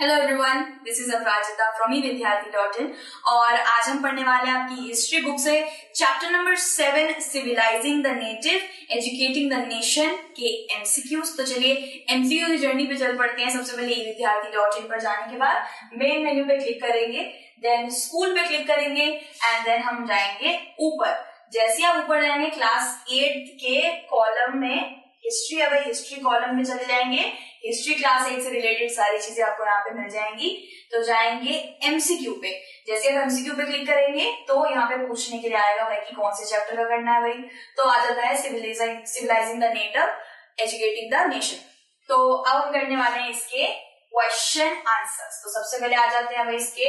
Hello everyone, this is Aparajita from evidyarthi.in और आज हम पढ़ने वाले हैं आपकी हिस्ट्री बुक से chapter number 7 civilising the native educating the nation के एमसीक्यूज। तो चलिए एमसीक्यू की जर्नी पे चल पड़ते हैं। सबसे पहले evidyarthi.in पर जाने के बाद मेन मेन्यू पे क्लिक करेंगे, देन स्कूल पे क्लिक करेंगे एंड देन हम जाएंगे ऊपर। जैसे ही आप ऊपर जाएंगे क्लास 8 के कॉलम में हिस्ट्री, अब हिस्ट्री कॉलम में चले जाएंगे। हिस्ट्री क्लास 8 से रिलेटेड सारी चीजें आपको यहाँ पे मिल जाएंगी। तो जाएंगे एमसीक्यू पे। जैसे आप एमसीक्यू पे क्लिक करेंगे तो यहाँ पे पूछने के लिए आएगा भाई कि कौन से चैप्टर का करना है भाई। तो आ जाता है civilising the native educating the nation. तो अब हम करने वाले हैं इसके क्वेश्चन आंसर्स। तो सबसे पहले आ जाते हैं भाई इसके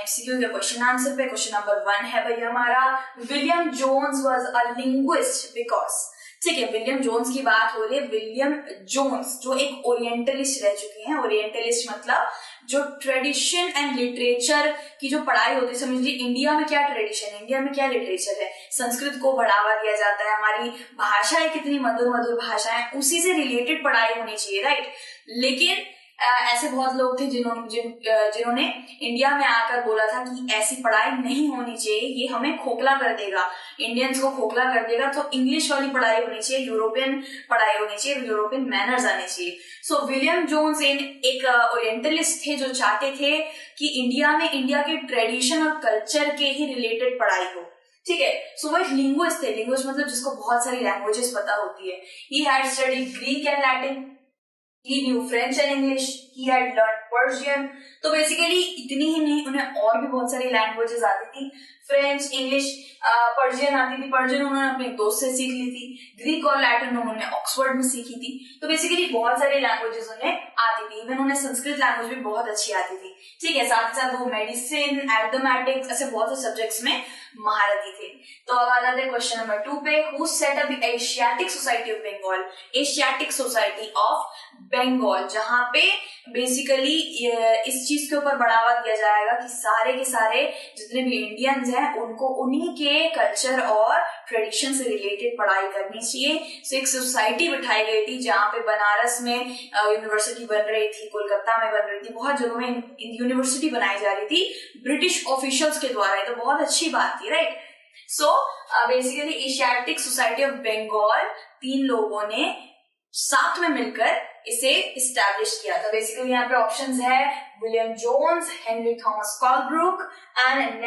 एमसीक्यू के क्वेश्चन आंसर पे। क्वेश्चन नंबर 1 है भाई हमारा, William Jones was a linguist because. ठीक है, विलियम जोन्स की बात हो रही है। विलियम जोन्स जो एक ओरिएंटलिस्ट रह चुके हैं। ओरिएंटलिस्ट मतलब जो ट्रेडिशन एंड लिटरेचर की जो पढ़ाई होती है, समझ लीजिए इंडिया में क्या ट्रेडिशन है, इंडिया में क्या लिटरेचर है, संस्कृत को बढ़ावा दिया जाता है, हमारी भाषाएं कितनी मधुर मधुर भाषाएं, उसी से रिलेटेड पढ़ाई होनी चाहिए, राइट। लेकिन ऐसे बहुत लोग थे जिन्होंने इंडिया में आकर बोला था कि ऐसी पढ़ाई नहीं होनी चाहिए, ये हमें खोखला कर देगा, इंडियंस को खोखला कर देगा। तो इंग्लिश वाली पढ़ाई होनी चाहिए, यूरोपियन पढ़ाई होनी चाहिए, यूरोपियन मैनर्स आने चाहिए। सो विलियम जोन्स एक ओरिएंटलिस्ट थे जो चाहते थे कि इंडिया में इंडिया के ट्रेडिशन और कल्चर के ही रिलेटेड पढ़ाई हो। ठीक है, सो वो एक लिंग्विस्ट थे। लिंग्विस्ट मतलब जिसको बहुत सारी लैंग्वेजेस पता होती है। He had studied Greek and Latin, he knew French and English, he had learned Persian। तो बेसिकली इतनी ही नहीं, उन्हें और भी बहुत सारी लैंग्वेजेस आती थी। फ्रेंच, इंग्लिश, पर्शियन आती थी। पर्शियन उन्होंने अपने दोस्त से सीख ली थी। ग्रीक और लैटिन उन्होंने ऑक्सफोर्ड में सीखी थी। तो बेसिकली बहुत सारी लैंग्वेजेस उन्हें आती थी। इवन उन्हें संस्कृत लैंग्वेज भी बहुत अच्छी आती थी। ठीक है, साथ ही साथ वो मेडिसिन, एर्थमेटिक्स, ऐसे बहुत से सब्जेक्ट्स में महारथी थे। तो अब आ जाते हैं क्वेश्चन नंबर 2 पे। Who set up the Asiatic Society of Bengal. Asiatic Society of Bengal, जहां पे बेसिकली इस चीज के ऊपर बढ़ावा दिया जाएगा कि सारे के सारे जितने भी इंडियंस हैं उनको उन्हीं के कल्चर और ट्रेडिशन से रिलेटेड पढ़ाई करनी चाहिए। सो एक सोसाइटी बिठाई गई थी जहाँ पे बनारस में यूनिवर्सिटी बन रही थी, कोलकाता में बन रही थी, बहुत जगहों में यूनिवर्सिटी बनाई जा रही थी ब्रिटिश ऑफिशियल्स के द्वारा। तो बहुत अच्छी बात थी, right. So basically Asiatic Society of Bengal 3 लोगों ने साथ में मिलकर इसे इस्टेब्लिश किया था। बेसिकली यहाँ पे ऑप्शंस है William Jones, Henry Thomas Colebrooke and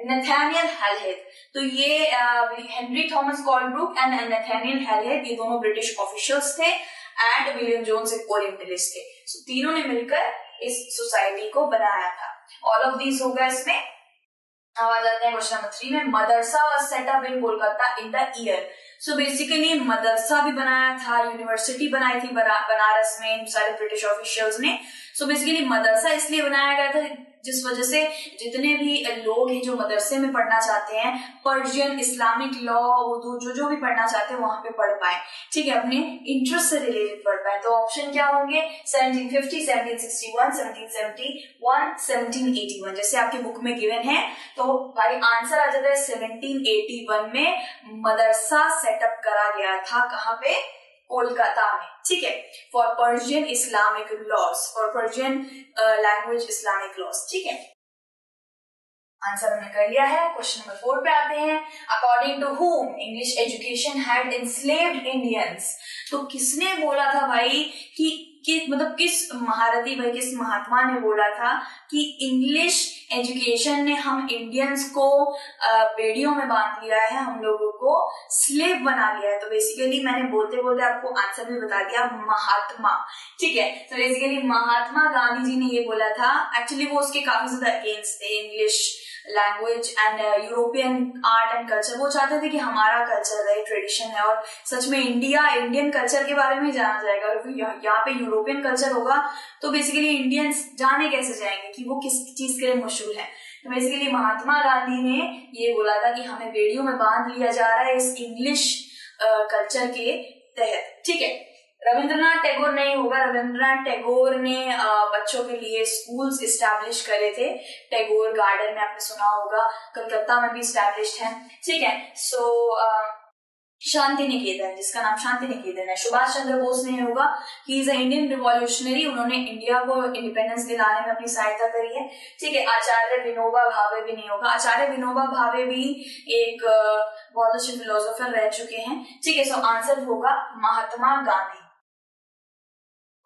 Nathaniel Halhed. तो ये Henry Thomas Colebrooke and Nathaniel Halhed ये दोनों ब्रिटिश ऑफिशियल्स थे एंड विलियम जोन्स एक ओरिएंटलिस्ट थे। सो तीनों ने मिलकर इस सोसाइटी को बनाया था। ऑल ऑफ दीज होगा इसमें। अब आ जाते हैं क्वेश्चन नंबर 3 में। मदरसा was set up in Kolkata in the year. So basically मदरसा भी बनाया था, यूनिवर्सिटी बनाई थी बनारस में सारे ब्रिटिश ऑफिशियल्स ने। सो बेसिकली मदरसा इसलिए बनाया गया था जिस वजह से जितने भी लोग हैं जो मदरसे में पढ़ना चाहते हैं, पर्शियन, इस्लामिक लॉ, उर्दू, जो भी पढ़ना चाहते हैं वहां पे पढ़ पाए। ठीक है, अपने इंटरेस्ट से रिलेटेड पढ़ पाए। तो ऑप्शन क्या होंगे? 1750, 1761, 1771, 1781 जैसे आपके बुक में गिवन है। तो भाई आंसर आ जाता है 1781 में मदरसा सेटअप करा गया था। कहाँ पे? कोलकाता में। ठीक है, for Persian Islamic laws, for Persian language Islamic laws. ठीक है, आंसर हमने कर लिया है। क्वेश्चन नंबर 4 पे आते हैं। According to whom English education had enslaved Indians. तो किसने बोला था भाई कि मतलब किस महारथी भाई, किस महात्मा ने बोला था कि इंग्लिश एजुकेशन ने हम इंडियंस को बेड़ियों में बांध लिया है, हम लोगों को स्लेव बना लिया है। तो बेसिकली मैंने बोलते बोलते आपको आंसर भी बता दिया, महात्मा। ठीक है, तो बेसिकली महात्मा गांधी जी ने ये बोला था। एक्चुअली वो उसके काफी ज्यादा अगेंस्ट थे, English language and European art and culture. वो चाहते थे कि हमारा कल्चर है, ट्रेडिशन है और सच में इंडियन कल्चर के बारे में जाना जाएगा। और यहाँ पे यूरोपियन कल्चर होगा तो बेसिकली इंडियंस जाने कैसे जाएंगे कि वो किस चीज के लिए मशहूर है। तो बेसिकली महात्मा गांधी ने ये बोला था कि हमें बेड़ियों में बांध लिया जा रहा है इस इंग्लिश कल्चर के तहत। ठीक है, रविंद्रनाथ टैगोर नहीं होगा। रविंद्रनाथ टैगोर ने बच्चों के लिए स्कूल्स इस्टेब्लिश करे थे। टैगोर गार्डन में आपने सुना होगा, कलकत्ता में भी इस्टेब्लिश्ड है। ठीक है, सो शांति निकेतन, जिसका नाम शांति निकेतन है। सुभाष चंद्र बोस ने होगा, he is a Indian revolutionary, उन्होंने इंडिया को इंडिपेंडेंस दिलाने में अपनी सहायता करी है। ठीक है, आचार्य विनोबा भावे भी नहीं होगा, आचार्य विनोबा भावे भी एक बहुत अच्छे फिलोसोफर रह चुके हैं। ठीक है, सो आंसर होगा महात्मा गांधी।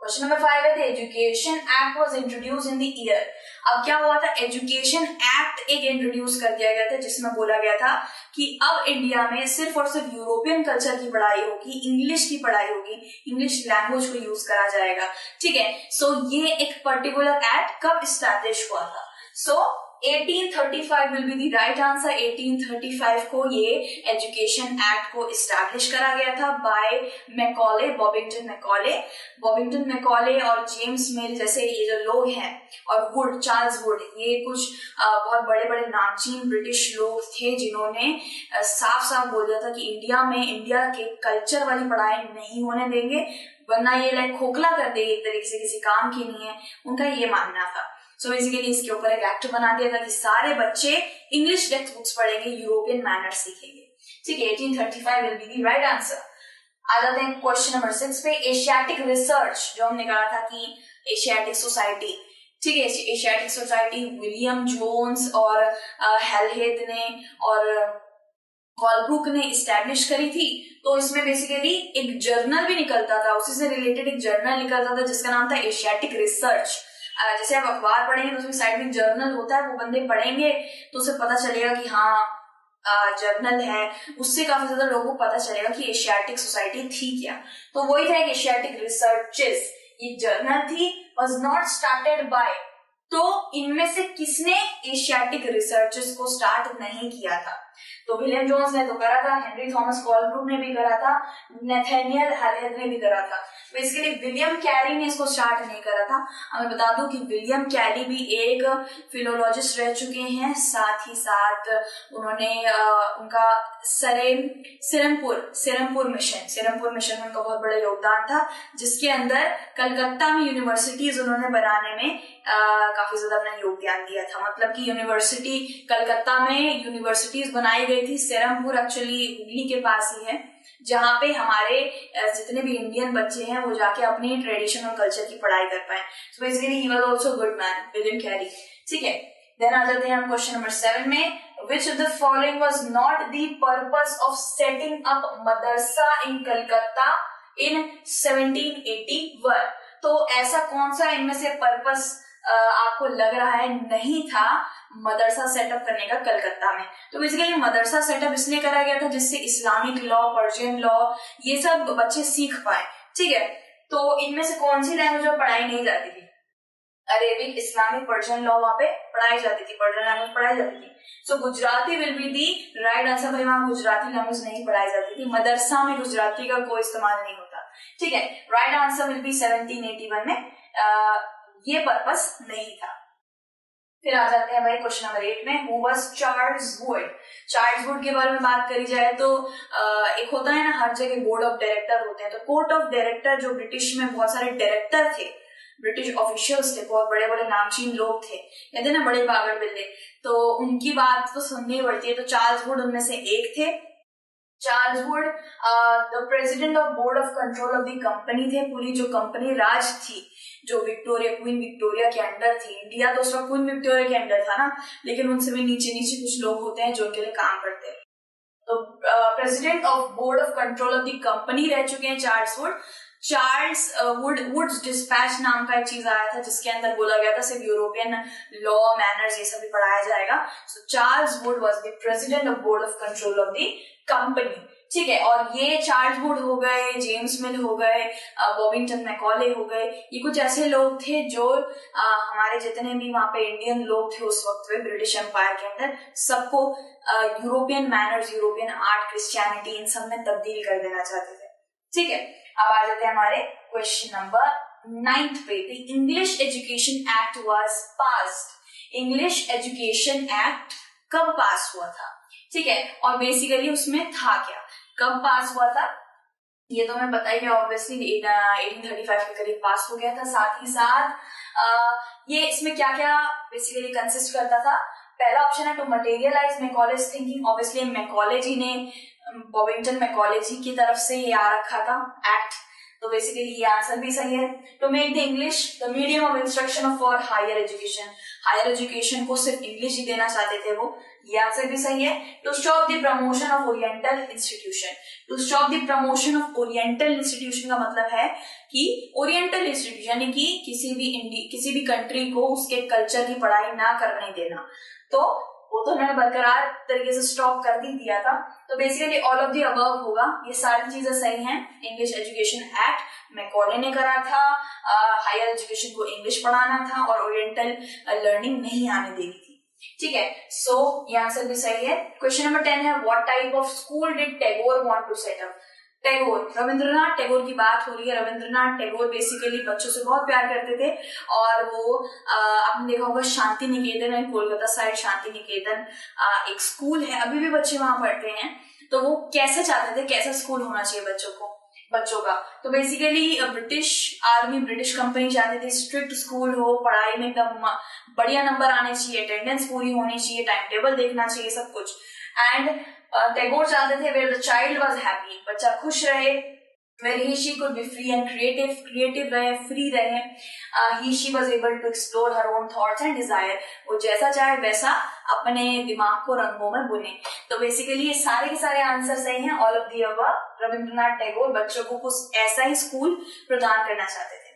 क्वेश्चन नंबर 5 है, education act was introduce in the year. अब क्या हुआ था, एजुकेशन एक्ट एक इंट्रोड्यूस कर दिया गया था जिसमें बोला गया था कि अब इंडिया में सिर्फ और सिर्फ यूरोपियन कल्चर की पढ़ाई होगी, इंग्लिश की पढ़ाई होगी, इंग्लिश लैंग्वेज को यूज करा जाएगा। ठीक है, सो ये एक पर्टिकुलर एक्ट कब स्टैब्लिश हुआ था? सो 1835 will be the right answer. 1835 को ये एजुकेशन एक्ट को इस्टेब्लिश करा गया था बाय मैकॉले, बॉबिंगटन मैकॉले और जेम्स मिल जैसे ये जो लोग हैं, और वुड, चार्ल्स वुड, ये कुछ बहुत बड़े बड़े नामचीन ब्रिटिश लोग थे जिन्होंने साफ साफ बोल दिया था कि इंडिया में इंडिया के कल्चर वाली पढ़ाई नहीं होने देंगे, वरना ये लाइक खोखला कर देगी, एक तरीके से किसी काम की नहीं है, उनका ये मानना था। सो बेसिकली इसके ऊपर एक एक्ट बना दिया था कि सारे बच्चे इंग्लिश टेक्स्ट बुक्स पढ़ेंगे, यूरोपियन मैनर सीखेंगे। ठीक है, 1835 will be the right answer. आ जाते हैं क्वेश्चन नंबर 6 पे, एशियाटिक रिसर्च, जो हमने कहा था कि एशियाटिक सोसाइटी, ठीक है, एशियाटिक सोसाइटी विलियम जोन्स और हेलहेड ने और कॉलब्रुक ने इस्टेब्लिश करी थी। तो इसमें बेसिकली एक जर्नल भी निकलता था, उसी से रिलेटेड एक जर्नल निकलता था जिसका नाम था एशियाटिक रिसर्च। जैसे आप अखबार पढ़ेंगे तो उसमें साइड में जर्नल होता है, वो बंदे पढ़ेंगे तो उसे पता चलेगा कि हाँ जर्नल है, उससे काफी ज्यादा लोगों को पता चलेगा कि एशियाटिक सोसाइटी थी क्या। तो वही था एक एशियाटिक रिसर्चेस, ये जर्नल थी, वाज नॉट स्टार्टेड बाय, तो इनमें से किसने एशियाटिक रिसर्चेस को स्टार्ट नहीं किया था? तो विलियम जोन्स ने तो करा था, हेनरी थॉमस कॉलब्रुक ने भी करा था, नेथानियल हेलहेड ने भी करा था। तो इसके लिए विलियम कैरी ने इसको स्टार्ट नहीं करा था। हमें बता दूं कि विलियम कैरी भी एक फिलोलॉजिस्ट रह चुके हैं, साथ ही साथ उन्होंने उनका सिरमपुर मिशन में उनका बहुत बड़ा योगदान था, जिसके अंदर कलकत्ता में यूनिवर्सिटीज उन्होंने बनाने में काफी ज्यादा अपना योगदान दिया था। मतलब कि यूनिवर्सिटी कलकत्ता में यूनिवर्सिटीज बनाई गई थी, सिरमपुर एक्चुअली हुगली के पास ही है, जहाँ पे हमारे जितने भी इंडियन बच्चे हैं वो जाके अपनी ट्रेडिशन और कल्चर की पढ़ाई कर पाए। So basically he was also good man, William Carey. ठीक है, देन आ जाते हैं हम क्वेश्चन नंबर 7 में, which of the following was not the purpose of setting up Madrasa in Calcutta in 1781? तो ऐसा कौन सा इनमें से पर्पस आपको लग रहा है नहीं था मदरसा सेटअप करने का कलकत्ता में? तो बेसिकली मदरसा सेटअप इसलिए करा गया था जिससे इस्लामिक लॉ, पर्शियन लॉ, ये सब बच्चे सीख पाए। ठीक है, तो इनमें से कौन सी लैंग्वेज में पढ़ाई नहीं जाती थी? अरेबिक, इस्लामिक, पर्शियन लॉ वहां पे पढ़ाई जाती थी, पर्शियन लैंग्वेज पढ़ाई जाती थी। So Gujarati will be the right answer. भाई वहां गुजराती लैंग्वेज नहीं पढ़ाई जाती थी, मदरसा में गुजराती का कोई इस्तेमाल नहीं होता। ठीक है, राइट आंसर विल बी 1781 में ये पर्पस नहीं था। फिर आ जाते हैं भाई क्वेश्चन नंबर 8 में, who was Charles Wood? Charles Wood के बारे में बात करी जाए तो एक होता है ना, हर जगह बोर्ड ऑफ डायरेक्टर होते हैं, तो कोर्ट ऑफ डायरेक्टर जो ब्रिटिश में बहुत सारे डायरेक्टर थे, ब्रिटिश ऑफिशियल्स थे, बहुत बड़े बड़े नामचीन लोग थे, कहते ना बड़े पागल बिल्ले, तो उनकी बात तो सुननी पड़ती है। तो चार्ल्स वुड उनमें से एक थे। Charles Wood the president of board of control of the company थे। पूरी जो कंपनी राज थी, जो क्वीन विक्टोरिया के अंडर थी, इंडिया तो उस वक्त क्वीन विक्टोरिया के अंडर था ना, लेकिन उनसे भी नीचे नीचे कुछ लोग होते हैं जो उनके लिए काम करते हैं। तो president of board of control of the company रह चुके हैं Charles Wood. Charles Wood's dispatch नाम का एक चीज आया था जिसके अंदर बोला गया था सिर्फ यूरोपियन लॉ, मैनर्स, ये सब भी पढ़ाया जाएगा। सो Charles Wood was the president of board of control of the company. ठीक है, और ये चार्ल्स वुड हो गए, जेम्स मिल हो गए, बॉबिंगटन मैकॉले हो गए, ये कुछ ऐसे लोग थे जो हमारे जितने भी वहां पे इंडियन लोग थे उस वक्त में ब्रिटिश एम्पायर के अंदर, सबको European manners, European art, Christianity, इन सब में तब्दील कर देना चाहते थे। ठीक है, अब आ जाते हैं हमारे क्वेश्चन नंबर 9 पे। The English education act was passed. English education act कब पास हुआ था? ठीक है, और बेसिकली उसमें था क्या, कब पास हुआ था, ये तो मैं पता ही है, ऑब्वियसली 1835 के करीब पास हो गया था। साथ ही साथ ये इसमें क्या क्या बेसिकली कंसिस्ट करता था, पहला ऑप्शन है to materialise Macaulay's thinking. Obviously Macaulay ji ने बॉबिंगटन मैकॉले जी की तरफ से ये आ रखा था एक्ट, तो बेसिकली ये आंसर भी सही है। To make the English the medium of instruction for higher education, higher education को सिर्फ इंग्लिश ही देना चाहते थे वो, ये आंसर भी सही है। To stop the promotion of oriental institution, to stop the promotion of oriental institution का मतलब है कि ओरिएंटल इंस्टीट्यूशन यानी कि किसी भी कंट्री को उसके कल्चर की पढ़ाई ना करने देना, तो वो तो उन्होंने बरकरार तरीके से स्टॉप कर ही दिया था। तो basically all of the above होगा, ये सारी चीजें सही हैं। इंग्लिश एजुकेशन एक्ट मैकॉले ने करा था, हायर एजुकेशन को इंग्लिश पढ़ाना था और ओरिएंटल लर्निंग नहीं आने देनी थी। ठीक है, सो ये आंसर भी सही है। क्वेश्चन नंबर 10 है what type of school did Tagore want to set up. Tagore, Rabindranath Tagore की बात हो रही है। रविंद्रनाथ टैगोर बेसिकली बच्चों से बहुत प्यार करते थे और वो आपने देखा होगा शांति निकेतन है कोलकाता साइड, शांति निकेतन एक स्कूल है, अभी भी बच्चे वहां पढ़ते हैं। तो वो कैसे चाहते थे, कैसा स्कूल होना चाहिए बच्चों का, तो basically British army, British company चाहती थी स्ट्रिक्ट स्कूल हो, पढ़ाई में एकदम बढ़िया नंबर आने चाहिए, अटेंडेंस पूरी होनी चाहिए, टाइम टेबल देखना चाहिए, सब कुछ। एंड टैगोर चाहते थे where the child was happy, बच्चा खुश रहे, where he she could be free and creative रहे, फ्री रहे, she was able to explore her own thoughts and desire, वो जैसा चाहे वैसा अपने दिमाग को रंगों में बुने। तो बेसिकली ये सारे के सारे आंसर सही हैं, all of the above. Rabindranath Tagore बच्चों को कुछ ऐसा ही स्कूल प्रदान करना चाहते थे।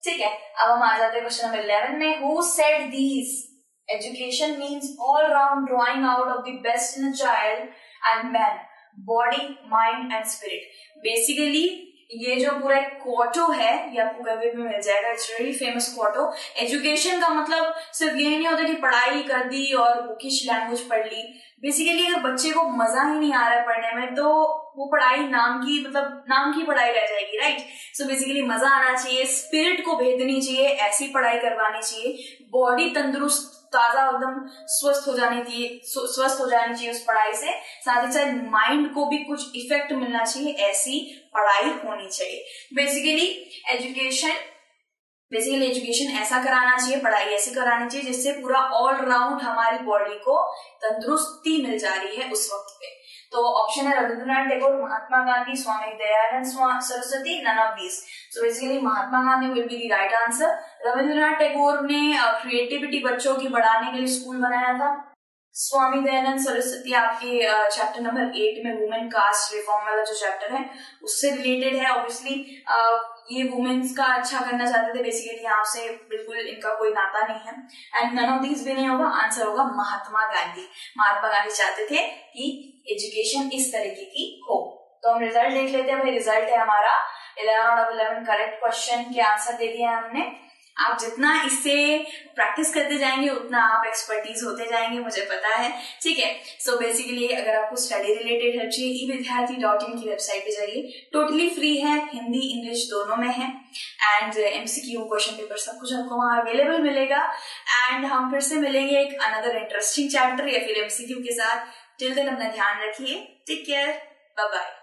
ठीक है, अब हम आ जाते हैं क्वेश्चन नंबर 11 में। Who said these education means all round drawing out of the best in a child and man, body mind and spirit. Basically ये जो पूरा एक क्वाटो है ये आपको कभी भी मिल जाएगा, it's very famous quota. Education का मतलब सिर्फ ये नहीं होता कि पढ़ाई कर दी और बुकिश लैंग्वेज पढ़ ली। बेसिकली अगर बच्चे को मजा ही नहीं आ रहा है पढ़ने में तो वो पढ़ाई नाम की पढ़ाई रह जाएगी, राइट। सो बेसिकली मजा आना चाहिए, स्पिरिट को भेदनी चाहिए, ऐसी पढ़ाई करवानी चाहिए, बॉडी तंदुरुस्त ताजा एकदम स्वस्थ हो जानी चाहिए उस पढ़ाई से, साथ ही साथ माइंड को भी कुछ इफेक्ट मिलना चाहिए, ऐसी पढ़ाई होनी चाहिए। बेसिकली एजुकेशन ऐसा कराना चाहिए, पढ़ाई ऐसी करानी चाहिए जिससे पूरा ऑल राउंड हमारी बॉडी को तंदुरुस्ती मिल जा रही है उस वक्त पे। तो ऑप्शन है Rabindranath Tagore, Mahatma Gandhi, Swami Dayanand Saraswati, none of these. So basically Mahatma Gandhi will be the right answer. Rabindranath Tagore ने क्रिएटिविटी बच्चों की बढ़ाने के लिए स्कूल बनाया था। स्वामी दयानंद सरस्वती आपके चैप्टर नंबर 8 में वुमेन कास्ट रिफॉर्म वाला जो चैप्टर है उससे रिलेटेड है। ऑब्वियसली ये वुमेन्स का अच्छा करना चाहते थे, बेसिकली यहाँ से बिल्कुल इनका कोई नाता नहीं है। एंड नन ऑफ दीज भी नहीं होगा, आंसर होगा महात्मा गांधी। महात्मा गांधी चाहते थे कि एजुकेशन इस तरीके की हो। तो हम रिजल्ट देख लेते हैं। भाई रिजल्ट है हमारा 11 आउट ऑफ 11 करेक्ट क्वेश्चन के आंसर दे दिए हमने। आप जितना इससे प्रैक्टिस करते जाएंगे उतना आप एक्सपर्टीज होते जाएंगे, मुझे पता है। ठीक है, सो बेसिकली अगर आपको स्टडी रिलेटेड हेल्प चाहिए evidyarthi.in की वेबसाइट पे जाइए, टोटली फ्री है, हिंदी इंग्लिश दोनों में है। एंड MCQ क्वेश्चन पेपर सब कुछ आपको वहां अवेलेबल मिलेगा। एंड हम फिर से मिलेंगे एक अनदर इंटरेस्टिंग चैप्टर या फिर MCQ के साथ। टिल देन अपना ध्यान रखिए, टेक केयर, बाय बाय।